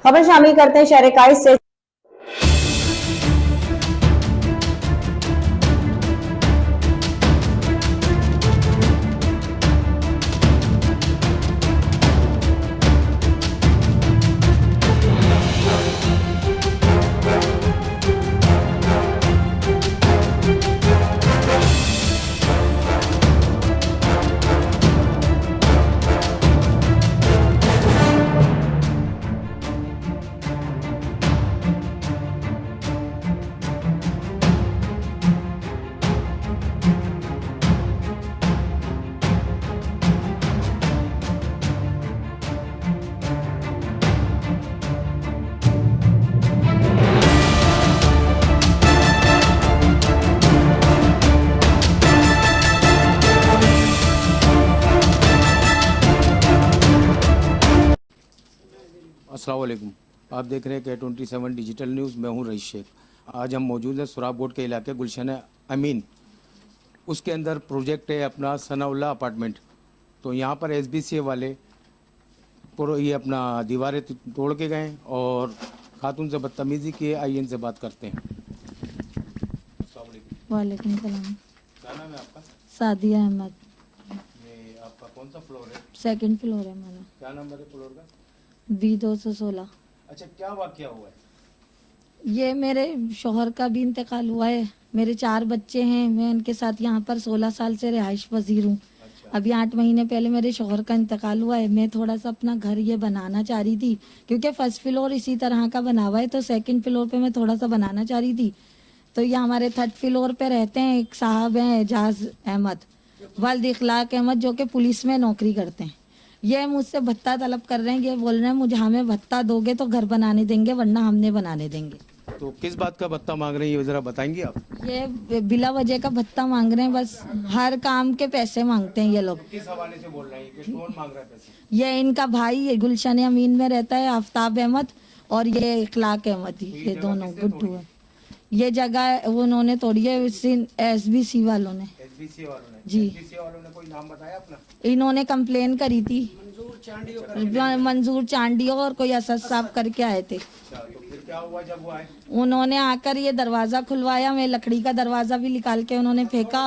खबर शामिल करते हैं शहर 21 से। अस्सलाम वालेकुम। आप देख रहे हैं K27 डिजिटल न्यूज़। मैं हूं रईस शेख। आज हम मौजूद हैं सुराब बोर्ड के इलाके गुलशन अमीन, उसके अंदर प्रोजेक्ट है अपना सनाउल्ला अपार्टमेंट। तो यहाँ पर SBCA वाले ये अपना दीवारें तोड़ के गए और खातून से बदतमीज़ी की। आइए इनसे बात करते हैं। अस्सलाम वालेकुम। वालेकुम सलाम। क्या नाम है आपका? सादिया अहमद। ये आपका कौन सा फ्लोर है? सेकंड फ्लोर है मेरा। क्या नंबर है फ्लोर का? B216। अच्छा, क्या वाकया हुआ है? ये मेरे शोहर का भी इंतकाल हुआ है। मेरे 4 बच्चे हैं। मैं उनके साथ यहाँ पर 16 साल से रिहाइश पजीर हूँ। अच्छा, अभी 8 महीने पहले मेरे शोहर का इंतकाल हुआ है। मैं थोड़ा सा अपना घर ये बनाना चाह रही थी, क्योंकि फर्स्ट फ्लोर इसी तरह का बना हुआ है, तो सेकंड फ्लोर पे मैं थोड़ा सा बनाना चाह रही थी। तो ये हमारे 3rd फ्लोर पे रहते हैं एक साहब हैं, एजाज अहमद वल्द इखलाक अहमद, जो कि पुलिस में नौकरी करते हैं। ये मुझसे भत्ता तलब कर रहे हैं। ये बोल रहे हैं मुझे हमें भत्ता दोगे तो घर बनाने देंगे, वरना हमने बनाने देंगे। तो किस बात का भत्ता मांग रहे हैं ये ज़रा बताएंगे आप? ये बिला वजह का भत्ता मांग रहे हैं, बस हर काम के पैसे मांगते हैं ये लोग। किस हवाले से बोल रहे हैं कि कौन मांग रहा है पैसे? ये इनका भाई ये गुलशन अमीन में रहता है, आफ्ताब अहमद, और ये इखलाक अहमद, ये दोनों गुड्डू है। ये जगह उन्होंने तोड़ी है SBC वालों ने। SBCA वालों ने? जी। SBCA वालों ने कोई नाम बताया अपना? इन्होंने कंप्लेन करी थी, मंजूर चांडियो और कोई असद साहब करके आए थे। अच्छा, तो फिर क्या हुआ जब वो आए? उन्होंने आकर ये दरवाजा खुलवाया, मैं लकड़ी का दरवाजा भी निकाल के उन्होंने फेंका,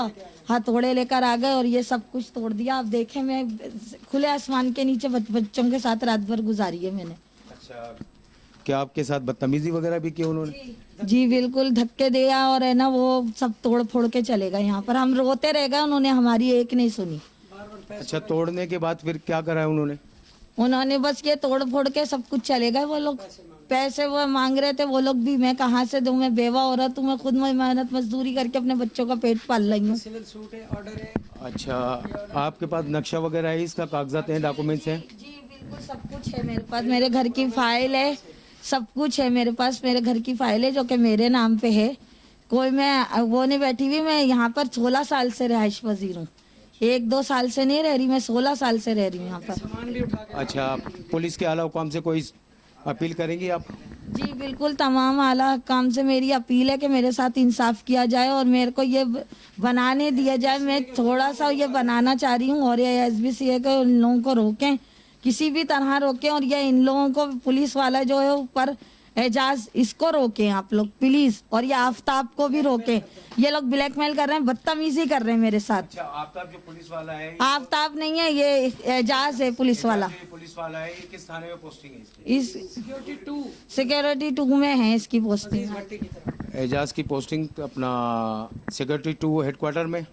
हथौड़े लेकर आ गए और ये सब कुछ तोड़ दिया। आप देखें, मैं खुले आसमान के नीचे बच्चों के साथ रात भर गुजारी है मैंने। अच्छा, क्या आपके साथ बदतमीजी वगैरह भी की उन्होंने? जी बिल्कुल, धक्के दिया और है ना, वो सब तोड़ फोड़ के चले गए। यहाँ पर हम रोते रह गए, उन्होंने हमारी एक नहीं सुनी। अच्छा, तोड़ने के बाद फिर क्या करा है उन्होंने? उन्होंने बस ये तोड़ फोड़ के सब कुछ चले गए। वो लोग पैसे वो मांग रहे थे, वो लोग भी मैं कहाँ से दूं, मैं बेवा औरत हूँ, मैं खुद में मेहनत मजदूरी करके अपने बच्चों का पेट पाल रही हूँ। अच्छा, आपके पास नक्शा वगैरह है, इसका कागजात हैं, डॉक्यूमेंट्स हैं? जी बिल्कुल, सब कुछ है मेरे पास। मेरे घर की फाइल है, सब कुछ है मेरे पास। मेरे घर की फाइल है जो कि मेरे नाम पे है। कोई मैं वो नहीं बैठी हुई। मैं यहाँ पर 16 साल से रिहाइश पजीर हूँ। 1-2 साल से नहीं रह रही, मैं 16 साल से रह रही हूँ यहाँ पर। अच्छा, पुलिस के आला हुकाम से कोई अपील करेंगी आप? जी बिल्कुल, तमाम आला काम से मेरी अपील है कि मेरे साथ इंसाफ किया जाए और मेरे को ये बनाने दिया जाए। मैं थोड़ा सा ये बनाना चाह रही हूँ और ये SBCA को इन लोगों को रोकें, किसी भी तरह रोकें। और ये इन लोगों को पुलिस वाला जो है ऊपर एजाज, इसको रोकें आप लोग प्लीज। और ये आफ्ताब को भी रोकें। ये लोग ब्लैकमेल कर रहे हैं, बदतमीजी कर रहे हैं मेरे साथ। अच्छा, आफ्ताब जो पुलिस वाला है? आफ्ताब नहीं है, ये एजाज है पुलिस वाला। ये पुलिस वाला है, ये किस थाने में पोस्टिंग है इसकी? इस सिक्योरिटी 2 में है इसकी पोस्टिंग। एजाज की पोस्टिंग अपना सिक्योरिटी 2 हेडक्वार्टर में।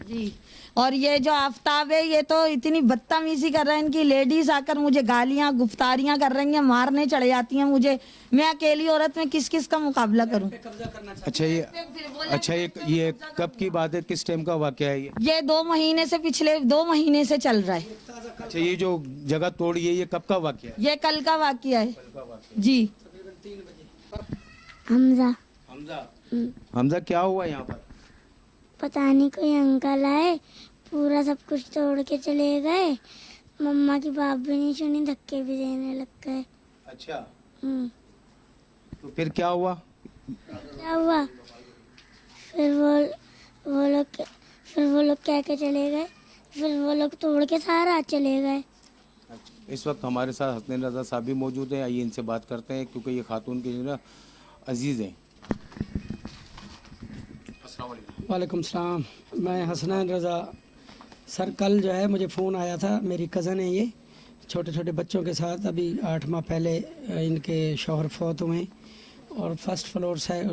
जी, और ये जो आफ्ताब है, ये तो इतनी बदतमीजी कर रहा है। इनकी लेडीज आकर मुझे गालियां गुफ्तारियां कर रही हैं, मारने चढ़ जाती हैं मुझे। मैं अकेली औरत में किस किस का मुकाबला करूं? अच्छा, ये कब की बात है, किस टाइम का वाकया है ये? ये 2 महीने से, पिछले 2 महीने से चल रहा है। अच्छा, ये जो जगह तोड़ी है ये कब का वाकया है? ये कल का वाकया है जी। हमजा हमजा, क्या हुआ यहाँ पर? पता नहीं, कोई अंकल आए, पूरा सब कुछ तोड़ के चले गए। मम्मा की बात भी नहीं सुनी, धक्के भी देने लग गए। अच्छा, हम्म। तो फिर क्या हुआ? क्या हुआ? फिर वो लोग कह के चले गए। फिर वो लोग तोड़ के सारा चले गए। इस वक्त हमारे साथ हसनैन रज़ा साहब भी मौजूद हैं। आइए इनसे बात करते हैं क्योंकि ये खातून के ना अजीज़ हैं। अस्सलाम वालेकुम। वालेकुम सलाम। मैं हसनैन रज़ा। सर कल जो है मुझे फ़ोन आया था, मेरी कज़न है ये, छोटे छोटे बच्चों के साथ, अभी 8 माह पहले इनके शौहर फौत हुए और फर्स्ट फ्लोर से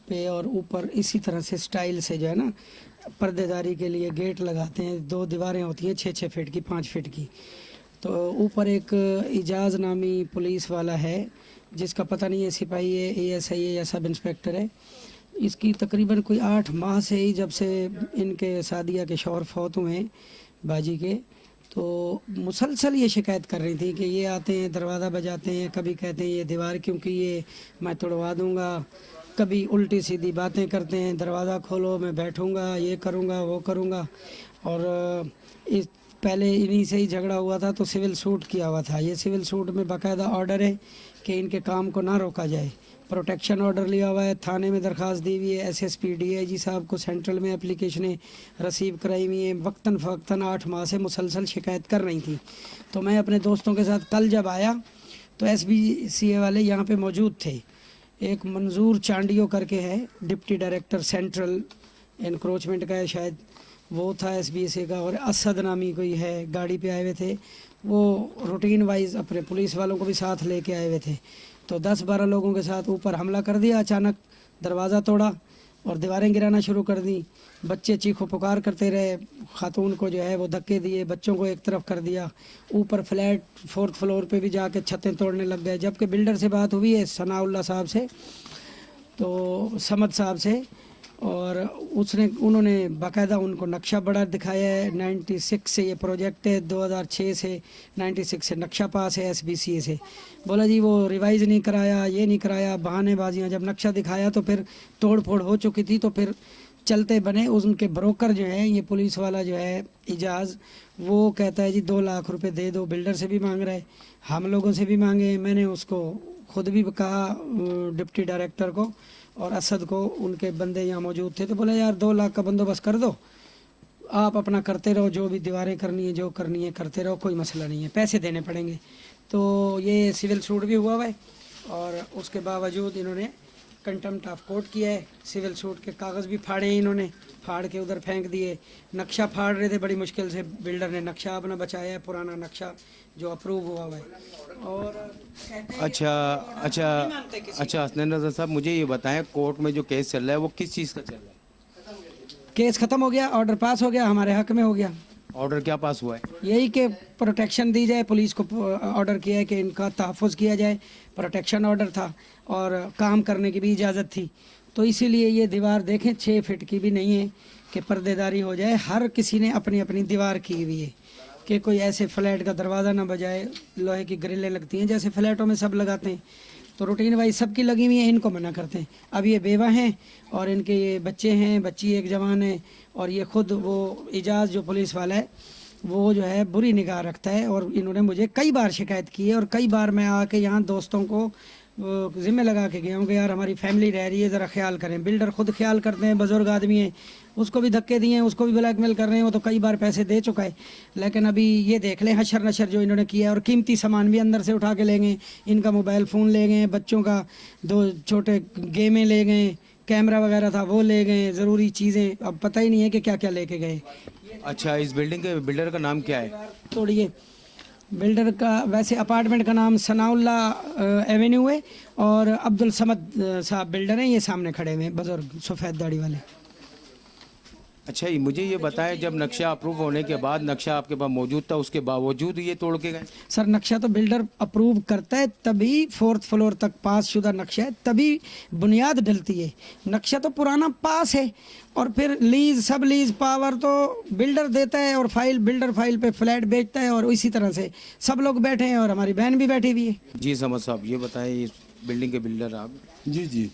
पे और ऊपर इसी तरह से स्टाइल से जो है ना पर्देदारी के लिए गेट लगाते हैं। 2 दीवारें होती हैं 6-6 फीट की, 5 फीट की। तो ऊपर एक इजाज़ नामी पुलिस वाला है जिसका पता नहीं है सिपाही है, ASI है या सब इंस्पेक्टर है। इसकी तकरीबन कोई 8 माह से ही, जब से इनके सादिया के शौहर फौत हुए हैं बाजी के, तो मुसलसल ये शिकायत कर रही थी कि ये आते हैं दरवाज़ा बजाते हैं, कभी कहते हैं ये दीवार क्योंकि ये मैं तोड़वा दूंगा, कभी उल्टी सीधी बातें करते हैं, दरवाज़ा खोलो मैं बैठूंगा, ये करूंगा वो करूंगा। और इस पहले इन्हीं से ही झगड़ा हुआ था तो सिविल सूट किया हुआ था। ये सिविल सूट में बाकायदा ऑर्डर है कि इनके काम को ना रोका जाए, प्रोटेक्शन ऑर्डर लिया हुआ है, थाने में दरख्वास्त दी हुई है, SSP DIG साहब को सेंट्रल में एप्लीकेशनें रिसीव कराई हुई हैं। वक्तन फ़वक्तन 8 माह से मुसलसल शिकायत कर रही थी। तो मैं अपने दोस्तों के साथ कल जब आया तो SBCA वाले यहाँ पे मौजूद थे। एक मंजूर चांडियो करके है, डिप्टी डायरेक्टर सेंट्रल इंक्रोचमेंट का है शायद, वो था SBCA का, और असद नामी कोई है, गाड़ी पे आए हुए थे। वो रूटीन वाइज अपने पुलिस वालों को भी साथ लेके आए हुए थे। तो 10-12 लोगों के साथ ऊपर हमला कर दिया, अचानक दरवाज़ा तोड़ा और दीवारें गिराना शुरू कर दी। बच्चे चीखो पुकार करते रहे, खातून को जो है वो धक्के दिए, बच्चों को एक तरफ कर दिया। ऊपर फ्लैट 4th फ्लोर पे भी जाके छतें तोड़ने लग गए। जबकि बिल्डर से बात हुई है सनाउल्लाह साहब से, तो समद साहब से, और उन्होंने बाकायदा उनको नक्शा बड़ा दिखाया है। 96 से ये प्रोजेक्ट है, 2006 से 96 से नक्शा पास है SBCA से। बोला जी वो रिवाइज़ नहीं कराया, ये नहीं कराया, बहानेबाजियाँ। जब नक्शा दिखाया तो फिर तोड़ फोड़ हो चुकी थी, तो फिर चलते बने। उनके ब्रोकर जो है, ये पुलिस वाला जो है इजाज़, वो कहता है जी 2 लाख रुपए दे दो। बिल्डर से भी मांग रहा है, हम लोगों से भी मांगे। मैंने उसको खुद भी कहा डिप्टी डायरेक्टर को और असद को, उनके बंदे यहाँ मौजूद थे, तो बोले यार 2 लाख का बंदोबस्त कर दो, आप अपना करते रहो, जो भी दीवारें करनी है जो करनी है करते रहो, कोई मसला नहीं है, पैसे देने पड़ेंगे। तो ये सिविल सूट भी हुआ है और उसके बावजूद इन्होंने कंटेम्प्ट ऑफ कोर्ट किया है। सिविल सूट के कागज़ भी फाड़े हैं, इन्होंने फाड़ के उधर फेंक दिए। नक्शा फाड़ रहे थे, बड़ी मुश्किल से बिल्डर ने नक्शा अपना बचाया है, पुराना नक्शा जो अप्रूव हुआ है। और अच्छा हसनैन रज़ा साहब, मुझे ये बताएं, कोर्ट में जो केस चल रहा है वो किस चीज़ का चल रहा है? केस ख़त्म हो गया, ऑर्डर पास हो गया, हमारे हक में हो गया। ऑर्डर क्या पास हुआ है? यही कि प्रोटेक्शन दी जाए, पुलिस को ऑर्डर किया है कि इनका तहफ़्फ़ुज़ किया जाए, प्रोटेक्शन ऑर्डर था और काम करने की भी इजाज़त थी। तो इसीलिए ये दीवार देखें 6 फीट की भी नहीं है कि पर्देदारी हो जाए। हर किसी ने अपनी अपनी दीवार की हुई है कि कोई ऐसे फ्लैट का दरवाज़ा ना बजाए। लोहे की ग्रिलें लगती हैं जैसे फ्लैटों में सब लगाते हैं, तो रूटीन वाइज सबकी लगी हुई है, इनको मना करते हैं। अब ये बेवा हैं और इनके ये बच्चे हैं, बच्ची एक जवान है, और ये खुद वो इजाज़ जो पुलिस वाला है वो जो है बुरी निगाह रखता है। और इन्होंने मुझे कई बार शिकायत की है और कई बार मैं आके यहाँ दोस्तों को ज़िम्मे लगा के गया हूँ कि यार हमारी फैमिली रह रही है, ज़रा ख्याल करें। बिल्डर खुद ख्याल करते हैं, बुजुर्ग आदमी है, उसको भी धक्के दिए हैं, उसको भी ब्लैकमेल कर रहे हैं, वो तो कई बार पैसे दे चुका है। लेकिन अभी ये देख लें हशर नशर जो इन्होंने किया है, और कीमती सामान भी अंदर से उठा के ले गए। इनका मोबाइल फ़ोन ले गए, बच्चों का 2 छोटे गेमें ले गए, कैमरा वगैरह था वो ले गए, ज़रूरी चीज़ें अब पता ही नहीं है कि क्या क्या लेके गए। अच्छा, इस बिल्डिंग के बिल्डर का नाम क्या है? तोड़िए, बिल्डर का वैसे अपार्टमेंट का नाम सनाउल्लाह एवेन्यू है और अब्दुल समद साहब बिल्डर हैं, ये सामने खड़े हुए हैं, बुजुर्ग सफ़ेद दाढ़ी वाले। अच्छा, मुझे ये बताएं, जब नक्शा अप्रूव होने के बाद, नक्शा आपके पास मौजूद था, उसके बावजूद ये तोड़ के गए? सर नक्शा तो बिल्डर अप्रूव करता है तभी 4th फ्लोर तक पास शुदा नक्शा है, तभी बुनियाद डलती है। नक्शा तो पुराना पास है और फिर लीज, सब लीज पावर तो बिल्डर देता है और बिल्डर फाइल पे फ्लैट बेचता है, और इसी तरह से सब लोग बैठे हैं और हमारी बहन भी बैठी हुई है। जी समझ साहब, ये बताएं, इस बिल्डिंग के बिल्डर आप? जी।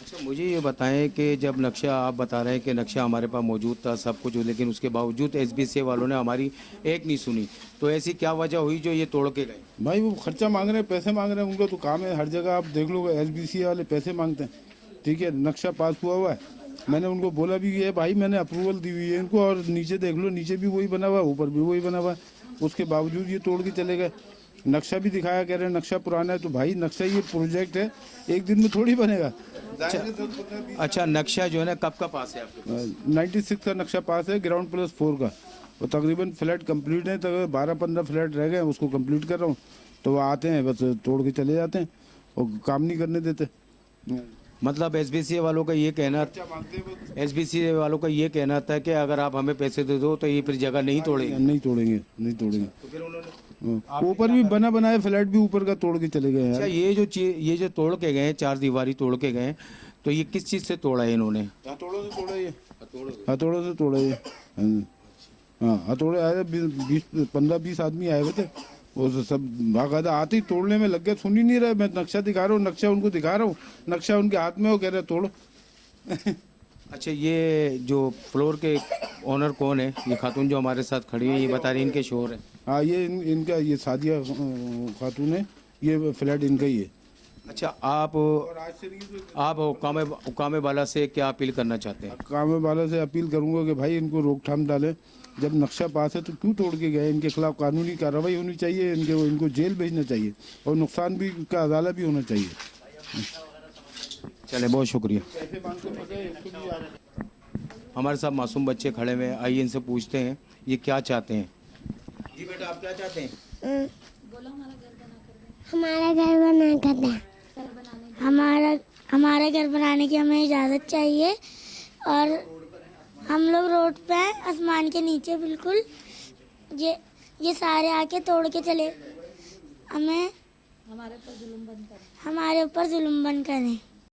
अच्छा, मुझे ये बताएं कि जब नक्शा, आप बता रहे हैं कि नक्शा हमारे पास मौजूद था सब कुछ, लेकिन उसके बावजूद SBCA वालों ने हमारी एक नहीं सुनी, तो ऐसी क्या वजह हुई जो ये तोड़ के गए? भाई वो खर्चा मांग रहे हैं, पैसे मांग रहे हैं, उनको तो काम है। हर जगह आप देख लो SBCA वाले पैसे मांगते हैं। ठीक है, नक्शा पास हुआ है, मैंने उनको बोला भी है भाई मैंने अप्रूवल दी हुई है इनको, और नीचे देख लो, नीचे भी वही बना हुआ है, ऊपर भी वही बना हुआ है। उसके बावजूद ये तोड़ के चले गए। नक्शा भी दिखाया, कह रहे हैं नक्शा पुराना है। तो भाई नक्शा ये प्रोजेक्ट है, एक दिन में थोड़ी बनेगा। अच्छा, नक्शा जो है ना कब का पास है आपके पास? 96 का नक्शा पास है, ग्राउंड प्लस 4 का। और तकरीबन फ्लैट कंप्लीट है, तो 12-15 फ्लैट रह गए, उसको कंप्लीट कर रहा हूँ। तो वो आते हैं बस तोड़ के चले जाते हैं और काम नहीं करने देते। मतलब एसबीसी वालों का ये कहना था कि अगर आप हमें पैसे दे दो तो ये फिर जगह नहीं तोड़ेंगे। नहीं तोड़ेंगे, नहीं तोड़ेंगे। तो फिर उन्होंने ऊपर भी बना बनाया फ्लैट भी ऊपर का तोड़ के चले गए अच्छा, हैं। ये जो तोड़ के गए, 4 दीवारी तोड़ के गए, तो ये किस चीज से तोड़ा है इन्होंने? हथौड़ों से तोड़ा ये, हथौड़ों से तोड़ा ये। हाँ, हथौड़े आए, 15-20 आदमी आए हुए थे, वो सब बाकायदा आते ही तोड़ने में लग गए। सुन ही नहीं रहे, मैं नक्शा दिखा रहा हूँ, नक्शा उनको दिखा रहा हूँ, नक्शा उनके हाथ में, वो कह रहे तोड़ो। अच्छा, ये जो फ्लोर के ओनर कौन है? ये खातून जो हमारे साथ खड़ी है, ये बता रही है इनके शोर है। हाँ, ये इनका ये सादिया खातून है, ये फ्लैट इनका ही है। अच्छा, आप हुकामे वाला से क्या अपील करना चाहते हैं? काम वाला से अपील करूंगा कि भाई इनको रोकथाम डालें। जब नक्शा पास है तो क्यों तोड़ के गए? इनके खिलाफ कानूनी कार्रवाई होनी चाहिए, इनको जेल भेजना चाहिए और नुकसान भी का अदालत भी होना चाहिए। चले, बहुत शुक्रिया। हमारे साथ मासूम बच्चे खड़े हुए हैं, आइए इनसे पूछते हैं ये क्या चाहते हैं। जी बेटा, आप क्या चाहते हैं? हमारा घर बना कर दें। हमारा घर बनाने की हमें इजाज़त चाहिए। और हम लोग रोड पे हैं, आसमान के नीचे बिल्कुल। ये सारे आके तोड़ के चले, हमें हमारे ऊपर जुल्म बंद करें।